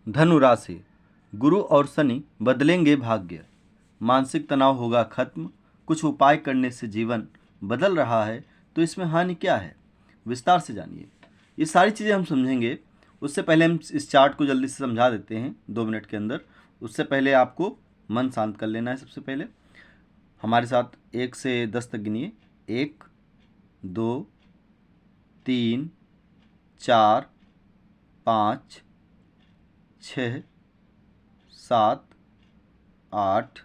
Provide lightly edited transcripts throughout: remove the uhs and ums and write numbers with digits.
धनु राशि, गुरु और शनि बदलेंगे भाग्य, मानसिक तनाव होगा खत्म, कुछ उपाय करने से जीवन बदल रहा है, तो इसमें हानि क्या है, विस्तार से जानिए। ये सारी चीज़ें हम समझेंगे। उससे पहले हम इस चार्ट को जल्दी से समझा देते हैं 2 मिनट के अंदर। उससे पहले आपको मन शांत कर लेना है। सबसे पहले हमारे साथ 1 से 10 तक गिनिए। 1, 2, 3, 4, 5, 6, 7, 8,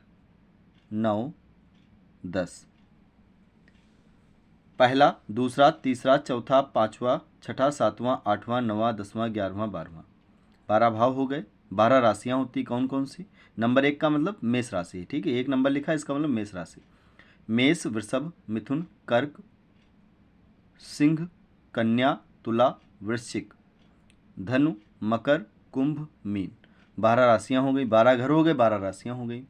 9, 10। पहला, दूसरा, तीसरा, चौथा, पाँचवा, छठा, सातवां, आठवां, नौवां, 10वां, 11वां, 12वां। 12 भाव हो गए। 12 राशियाँ होती कौन कौन सी। नंबर 1 का मतलब मेष राशि, ठीक है। 1 नंबर लिखा है, इसका मतलब मेष राशि। मेष, वृषभ, मिथुन, कर्क, सिंह, कन्या, तुला, वृश्चिक, धनु, मकर, कुंभ, मीन। 12 राशियाँ हो गई, 12 घर हो गए, 12 राशियाँ हो गई।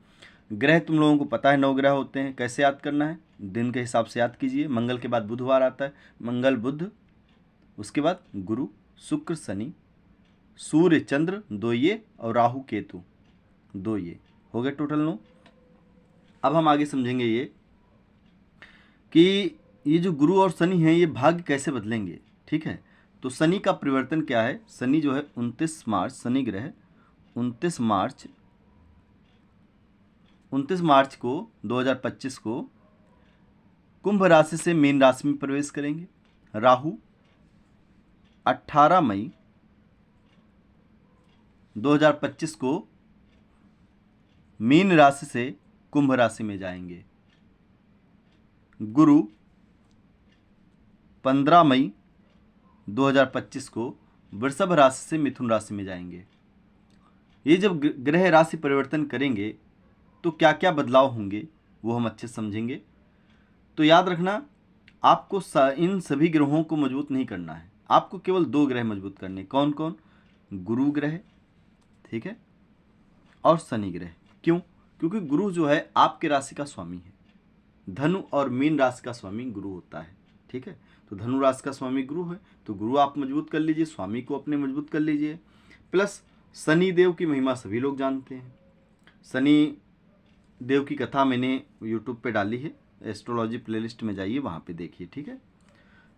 ग्रह तुम लोगों को पता है 9 ग्रह होते हैं। कैसे याद करना है, दिन के हिसाब से याद कीजिए। मंगल के बाद बुधवार आता है, मंगल बुध, उसके बाद गुरु, शुक्र, शनि, सूर्य, चंद्र 2 ये, और राहु केतु 2 ये हो गए, टोटल 9। अब हम आगे समझेंगे ये कि ये जो गुरु और शनि हैं ये भाग्य कैसे बदलेंगे, ठीक है। तो शनि का परिवर्तन क्या है। शनि जो है 29 मार्च, शनि ग्रह 29 मार्च को 2025 को कुंभ राशि से मीन राशि में प्रवेश करेंगे। राहु 18 मई 2025 को मीन राशि से कुंभ राशि में जाएंगे। गुरु 15 मई 2025 को वृषभ राशि से मिथुन राशि में जाएंगे। ये जब ग्रह राशि परिवर्तन करेंगे तो क्या क्या बदलाव होंगे वो हम अच्छे समझेंगे। तो याद रखना, आपको इन सभी ग्रहों को मजबूत नहीं करना है। आपको केवल 2 ग्रह मजबूत करने। कौन कौन, गुरु ग्रह, ठीक है, और शनि ग्रह। क्यों, क्योंकि गुरु जो है आपके राशि का स्वामी है। धनु और मीन राशि का स्वामी गुरु होता है, ठीक है। तो धनु राशि का स्वामी गुरु है, तो गुरु आप मजबूत कर लीजिए, स्वामी को अपने मजबूत कर लीजिए। प्लस शनि देव की महिमा सभी लोग जानते हैं। शनि देव की कथा मैंने यूट्यूब पे डाली है, एस्ट्रोलॉजी प्लेलिस्ट में जाइए, वहाँ पे देखिए, ठीक है।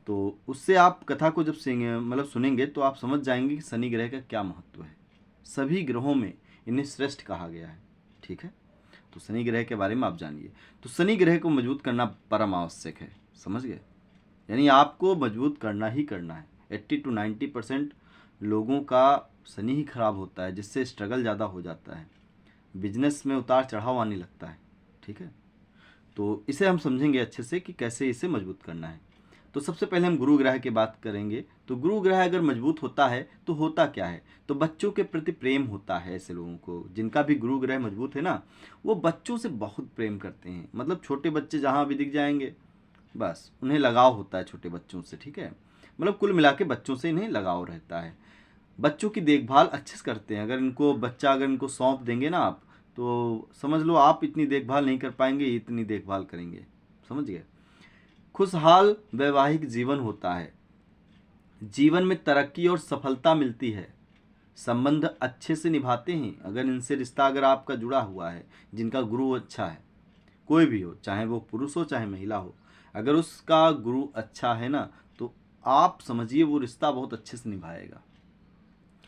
तो उससे आप कथा को जब सुनेंगे तो आप समझ जाएंगे कि शनि ग्रह का क्या महत्व है। सभी ग्रहों में इन्हें श्रेष्ठ कहा गया है, ठीक है। तो शनि ग्रह के बारे में आप जानिए। तो शनि ग्रह को मजबूत करना परम आवश्यक है, समझ गए। यानी आपको मजबूत करना ही करना है। 80 to 90% लोगों का शनि ही खराब होता है, जिससे स्ट्रगल ज़्यादा हो जाता है, बिजनेस में उतार चढ़ाव आने लगता है, ठीक है। तो इसे हम समझेंगे अच्छे से कि कैसे इसे मजबूत करना है। तो सबसे पहले हम गुरु ग्रह की बात करेंगे। तो गुरु ग्रह अगर मजबूत होता है तो होता क्या है, तो बच्चों के प्रति प्रेम होता है। ऐसे लोगों को, जिनका भी गुरु ग्रह मजबूत है ना, वो बच्चों से बहुत प्रेम करते हैं। मतलब छोटे बच्चे जहाँ भी दिख जाएंगे बस उन्हें लगाव होता है छोटे बच्चों से, ठीक है। मतलब कुल मिला के बच्चों से इन्हें लगाव रहता है। बच्चों की देखभाल अच्छे से करते हैं। अगर इनको सौंप देंगे ना आप, तो समझ लो आप इतनी देखभाल नहीं कर पाएंगे, इतनी देखभाल करेंगे, समझ गए। खुशहाल वैवाहिक जीवन होता है, जीवन में तरक्की और सफलता मिलती है, संबंध अच्छे से निभाते हैं। अगर इनसे रिश्ता अगर आपका जुड़ा हुआ है, जिनका गुरु अच्छा है, कोई भी हो, चाहे वो पुरुष हो चाहे महिला हो, अगर उसका गुरु अच्छा है ना, तो आप समझिए वो रिश्ता बहुत अच्छे से निभाएगा।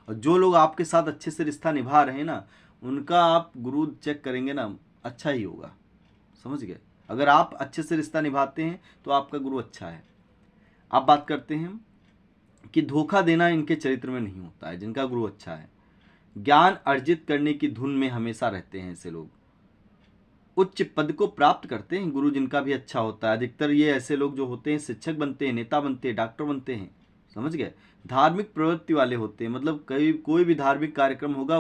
और जो लोग आपके साथ अच्छे से रिश्ता निभा रहे हैं ना, उनका आप गुरु चेक करेंगे ना, अच्छा ही होगा, समझ गए। अगर आप अच्छे से रिश्ता निभाते हैं तो आपका गुरु अच्छा है। आप बात करते हैं कि धोखा देना इनके चरित्र में नहीं होता है, जिनका गुरु अच्छा है। ज्ञान अर्जित करने की धुन में हमेशा रहते हैं ऐसे लोग। उच्च पद को प्राप्त करते हैं गुरु जिनका भी अच्छा होता है। अधिकतर ये ऐसे लोग जो होते हैं शिक्षक बनते हैं, नेता बनते हैं, डॉक्टर बनते हैं, समझ गए। धार्मिक प्रवृत्ति वाले होते हैं, मतलब कोई भी धार्मिक कार्यक्रम होगा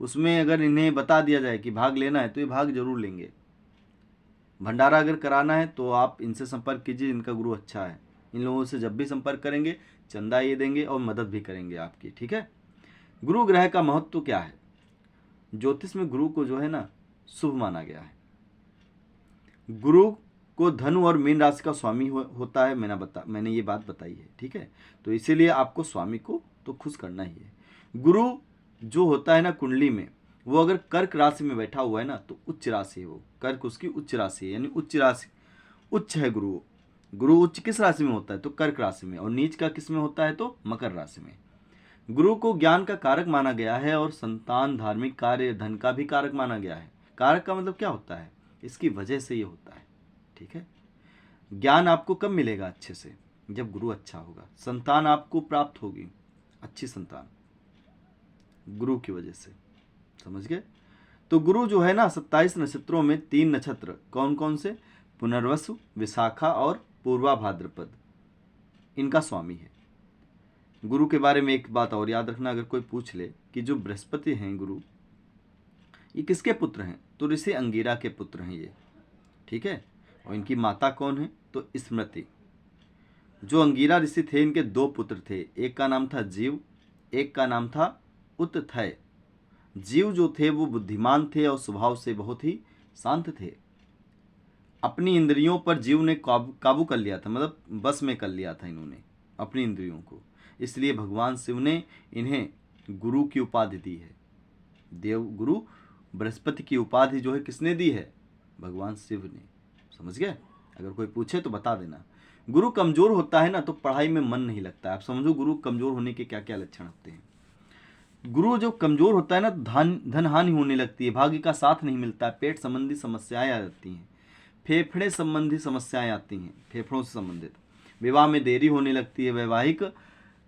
उसमें अगर इन्हें बता दिया जाए कि भाग लेना है तो ये भाग जरूर लेंगे। भंडारा अगर कराना है तो आप इनसे संपर्क कीजिए, इनका गुरु अच्छा है। इन लोगों से जब भी संपर्क करेंगे चंदा ये देंगे और मदद भी करेंगे आपकी, ठीक है। गुरु ग्रह का महत्व क्या है। ज्योतिष में गुरु को जो है ना शुभ माना गया है। गुरु को धनु और मीन राशि का स्वामी होता है, मैंने ये बात बताई है, ठीक है। तो इसीलिए आपको स्वामी को तो खुश करना ही है। गुरु जो होता है ना कुंडली में, वो अगर कर्क राशि में बैठा हुआ है ना तो उच्च राशि है, वो कर्क उसकी उच्च राशि है, यानी उच्च राशि, उच्च है गुरु। गुरु उच्च किस राशि में होता है? तो कर्क राशि में। और नीच का किस में होता है? तो मकर राशि में। गुरु को ज्ञान का कारक माना गया है और संतान, धार्मिक कार्य, धन का भी कारक माना गया है। कारक का मतलब क्या होता है? इसकी वजह से ये होता है, ठीक है। ज्ञान आपको कब मिलेगा अच्छे से? जब गुरु अच्छा होगा। संतान आपको प्राप्त होगी, अच्छी संतान, गुरु की वजह से, समझ गए। तो गुरु जो है ना 27 नक्षत्रों में 3 नक्षत्र कौन कौन से? पुनर्वसु, विशाखा और पूर्वा भाद्रपद, इनका स्वामी है। गुरु के बारे में एक बात और याद रखना, अगर कोई पूछ ले कि जो बृहस्पति हैं गुरु, ये किसके पुत्र हैं? तो ऋषि अंगिरा के पुत्र हैं ये, ठीक है। और इनकी माता कौन है? तो स्मृति। जो अंगिरा ऋषि थे, इनके 2 पुत्र थे, एक का नाम था जीव, एक का नाम था उत्थय। जीव जो थे वो बुद्धिमान थे और स्वभाव से बहुत ही शांत थे। अपनी इंद्रियों पर जीव ने काबू कर लिया था, मतलब बस में कर लिया था इन्होंने अपनी इंद्रियों को। इसलिए भगवान शिव ने इन्हें गुरु की उपाधि दी है। देव गुरु बृहस्पति की उपाधि जो है किसने दी है? भगवान शिव ने, समझ गए। अगर कोई पूछे तो बता देना। गुरु कमजोर होता है ना तो पढ़ाई में मन नहीं लगता है। आप समझो गुरु कमजोर होने के क्या क्या लक्षण होते हैं। गुरु जो कमजोर होता है ना तो धन हानि होने लगती है, भाग्य का साथ नहीं मिलता है, पेट संबंधी समस्याएं आ जाती हैं, फेफड़े संबंधी समस्याएं आती हैं, फेफड़ों से संबंधित, विवाह में देरी होने लगती है, वैवाहिक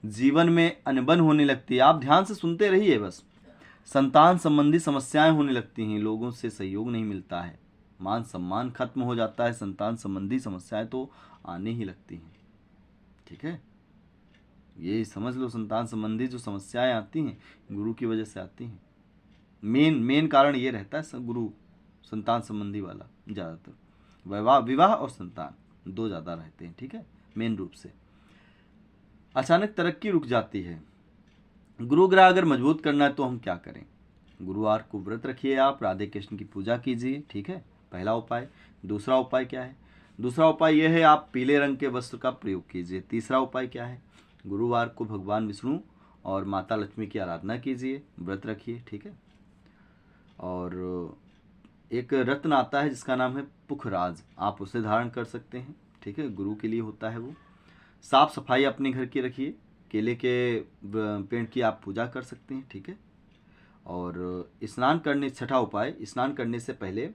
जीवन में अनबन होने लगती है। आप ध्यान से सुनते रहिए बस। संतान संबंधी समस्याएं होने लगती हैं, लोगों से सहयोग नहीं मिलता है, मान सम्मान खत्म हो जाता है, संतान संबंधी समस्याएं तो आने ही लगती हैं, ठीक है। ये समझ लो, संतान संबंधी जो समस्याएं आती हैं गुरु की वजह से आती हैं। मेन कारण ये रहता है गुरु संतान संबंधी वाला, ज़्यादातर विवाह और संतान 2 ज़्यादा रहते हैं, ठीक है, मेन रूप से। अचानक तरक्की रुक जाती है। गुरु ग्रह अगर मजबूत करना है तो हम क्या करें? गुरुवार को व्रत रखिए, आप राधे कृष्ण की पूजा कीजिए, ठीक है, पहला उपाय। दूसरा उपाय क्या है? दूसरा उपाय यह है आप पीले रंग के वस्त्र का प्रयोग कीजिए। तीसरा उपाय क्या है? गुरुवार को भगवान विष्णु और माता लक्ष्मी की आराधना कीजिए, व्रत रखिए, ठीक है। और एक रत्न आता है जिसका नाम है पुखराज, आप उसे धारण कर सकते हैं, ठीक है, गुरु के लिए होता है वो। साफ सफाई अपने घर की रखिए, केले के पेड़ की आप पूजा कर सकते हैं, ठीक है। और स्नान करने, छठा उपाय, स्नान करने से पहले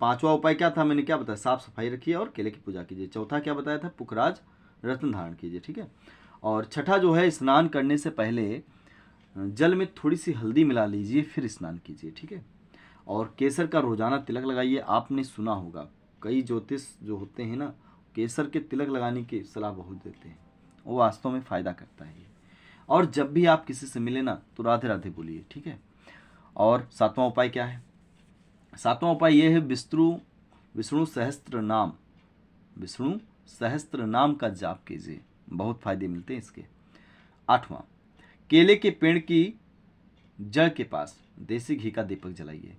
पांचवा उपाय क्या था, मैंने क्या बताया? साफ सफाई रखिए और केले की पूजा कीजिए। चौथा क्या बताया था? पुखराज रत्न धारण कीजिए, ठीक है। और छठा जो है, स्नान करने से पहले जल में थोड़ी सी हल्दी मिला लीजिए, फिर स्नान कीजिए, ठीक है। और केसर का रोजाना तिलक लगाइए। आपने सुना होगा कई ज्योतिष जो होते हैं ना, केसर के तिलक लगाने की सलाह बहुत देते हैं, वो वास्तव में फ़ायदा करता है ये। और जब भी आप किसी से मिले ना तो राधे राधे बोलिए, ठीक है। और सातवां उपाय क्या है? सातवां उपाय ये है विष्णु सहस्त्र नाम का जाप कीजिए, बहुत फायदे मिलते हैं इसके। आठवां, केले के पेड़ की जड़ के पास देसी घी का दीपक जलाइए,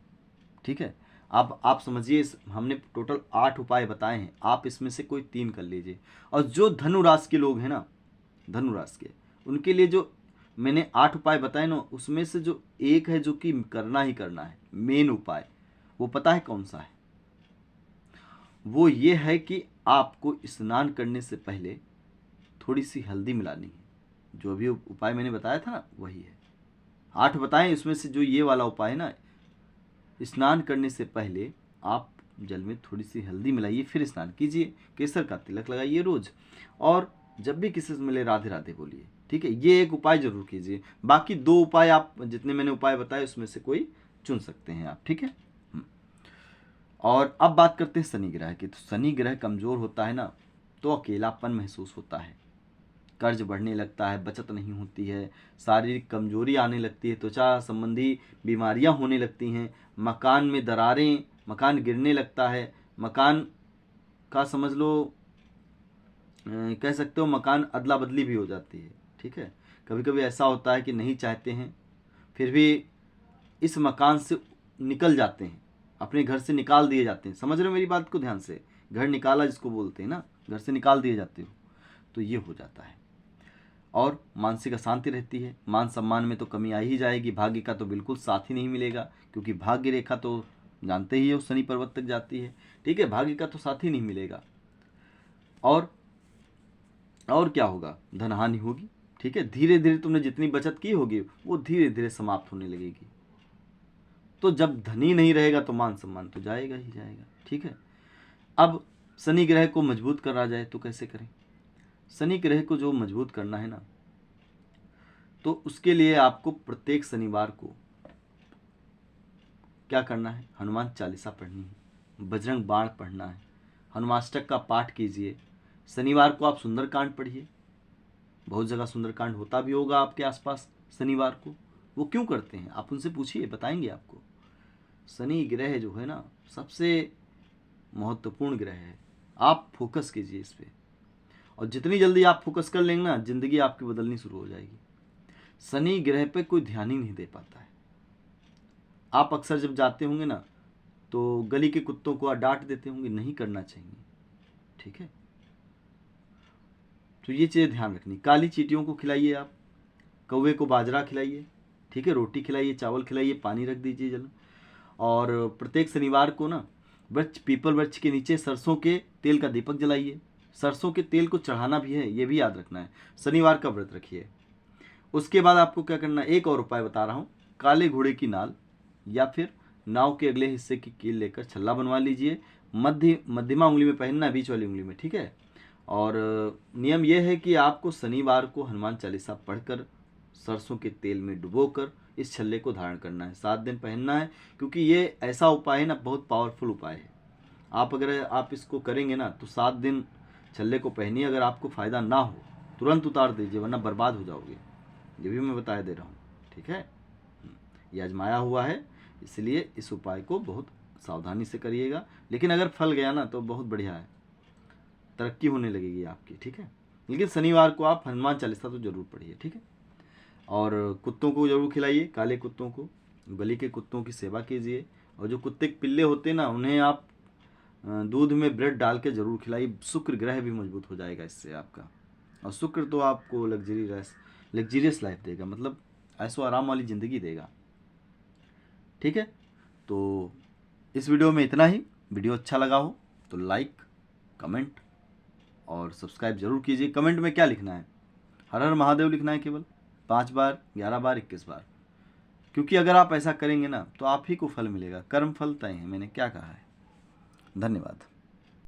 ठीक है। अब आप समझिए, हमने टोटल 8 उपाय बताए हैं, आप इसमें से कोई 3 कर लीजिए। और जो धनु राशि के लोग हैं ना, धनु राशि के, उनके लिए जो मैंने 8 उपाय बताए ना, उसमें से जो एक है जो कि करना ही करना है, मेन उपाय, वो पता है कौन सा है? वो ये है कि आपको स्नान करने से पहले थोड़ी सी हल्दी मिलानी है। जो भी उपाय मैंने बताया था ना, वही है। 8 बताएं, इसमें से जो ये वाला उपाय है ना, स्नान करने से पहले आप जल में थोड़ी सी हल्दी मिलाइए, फिर स्नान कीजिए, केसर का तिलक लगाइए रोज, और जब भी किसी से मिले राधे राधे बोलिए, ठीक है। ये एक उपाय जरूर कीजिए। बाकी 2 उपाय आप जितने मैंने उपाय बताए उसमें से कोई चुन सकते हैं आप, ठीक है। और अब बात करते हैं शनि ग्रह की। तो शनि ग्रह कमजोर होता है ना तो अकेलापन महसूस होता है, कर्ज बढ़ने लगता है, बचत नहीं होती है, शारीरिक कमजोरी आने लगती है, त्वचा संबंधी बीमारियां होने लगती हैं, मकान में दरारें, मकान गिरने लगता है, मकान का समझ लो कह सकते हो मकान अदला बदली भी हो जाती है, ठीक है। कभी कभी ऐसा होता है कि नहीं चाहते हैं फिर भी इस मकान से निकल जाते हैं, अपने घर से निकाल दिए जाते हैं। समझ रहे हो मेरी बात को ध्यान से? घर निकाला जिसको बोलते हैं ना, घर से निकाल दिए जाते हो, तो ये हो जाता है। और मानसिक अशांति रहती है। मान सम्मान में तो कमी आ ही जाएगी। भाग्य का तो बिल्कुल साथ ही नहीं मिलेगा, क्योंकि भाग्य रेखा तो जानते ही हो शनि पर्वत तक जाती है। ठीक है, भाग्य का तो साथ ही नहीं मिलेगा। और क्या होगा, धन हानि होगी। ठीक है, धीरे धीरे तुमने जितनी बचत की होगी वो धीरे धीरे समाप्त होने लगेगी। तो जब धन ही नहीं रहेगा तो मान सम्मान तो जाएगा ही जाएगा। ठीक है, अब शनि ग्रह को मजबूत करा जाए तो कैसे करें? शनि ग्रह को जो मजबूत करना है ना, तो उसके लिए आपको प्रत्येक शनिवार को क्या करना है, हनुमान चालीसा पढ़नी है, बजरंग बाण पढ़ना है, हनुमाष्टक का पाठ कीजिए। शनिवार को आप सुंदरकांड पढ़िए। बहुत जगह सुंदरकांड होता भी होगा आपके आसपास शनिवार को। वो क्यों करते हैं आप उनसे पूछिए, बताएंगे आपको। शनि ग्रह जो है ना, सबसे महत्वपूर्ण ग्रह है। आप फोकस कीजिए इस पे, और जितनी जल्दी आप फोकस कर लेंगे ना, जिंदगी आपकी बदलनी शुरू हो जाएगी। शनि ग्रह पे कोई ध्यान ही नहीं दे पाता है। आप अक्सर जब जाते होंगे ना, तो गली के कुत्तों को डांट देते होंगे, नहीं करना चाहिए। ठीक है, तो ये चीज़ें ध्यान रखनी। काली चींटियों को खिलाइए आप, कौवे को बाजरा खिलाइए। ठीक है, रोटी खिलाइए, चावल खिलाइए, पानी रख दीजिए जल। और प्रत्येक शनिवार को ना वृक्ष, पीपल वृक्ष के नीचे सरसों के तेल का दीपक जलाइए। सरसों के तेल को चढ़ाना भी है, ये भी याद रखना है। शनिवार का व्रत रखिए। उसके बाद आपको क्या करना है, एक और उपाय बता रहा हूँ। काले घोड़े की नाल या फिर नाव के अगले हिस्से की कील लेकर छल्ला बनवा लीजिए। मध्यमा उंगली में पहनना है, बीच वाली उंगली में। ठीक है, और नियम यह है कि आपको शनिवार को हनुमान चालीसा पढ़कर सरसों के तेल में डुबोकर इस छल्ले को धारण करना है। 7 दिन पहनना है, क्योंकि ये ऐसा उपाय है ना, बहुत पावरफुल उपाय है। अगर आप इसको करेंगे ना, तो 7 दिन छल्ले को पहनिए। अगर आपको फ़ायदा ना हो तुरंत उतार दीजिए, वरना बर्बाद हो जाओगे। ये भी मैं बता दे रहा हूँ। ठीक है, ये आजमाया हुआ है, इसलिए इस उपाय को बहुत सावधानी से करिएगा। लेकिन अगर फल गया ना तो बहुत बढ़िया है, तरक्की होने लगेगी आपकी। ठीक है, लेकिन शनिवार को आप हनुमान चालीसा तो जरूर पढ़िए। ठीक है, और कुत्तों को जरूर खिलाइए, काले कुत्तों को, गली के कुत्तों की सेवा कीजिए। और जो कुत्ते के पिल्ले होते हैं ना, उन्हें आप दूध में ब्रेड डाल के जरूर खिलाइए। शुक्र ग्रह भी मजबूत हो जाएगा इससे आपका। और शुक्र तो आपको लग्जरियस लाइफ देगा, मतलब ऐसो आराम वाली ज़िंदगी देगा। ठीक है, तो इस वीडियो में इतना ही। वीडियो अच्छा लगा हो तो लाइक, कमेंट और सब्सक्राइब जरूर कीजिए। कमेंट में क्या लिखना है, हर हर महादेव लिखना है, केवल 5 बार, 11 बार, 21 बार। क्योंकि अगर आप ऐसा करेंगे ना, तो आप ही को फल मिलेगा। कर्म फल तय है, मैंने क्या कहा है। धन्यवाद।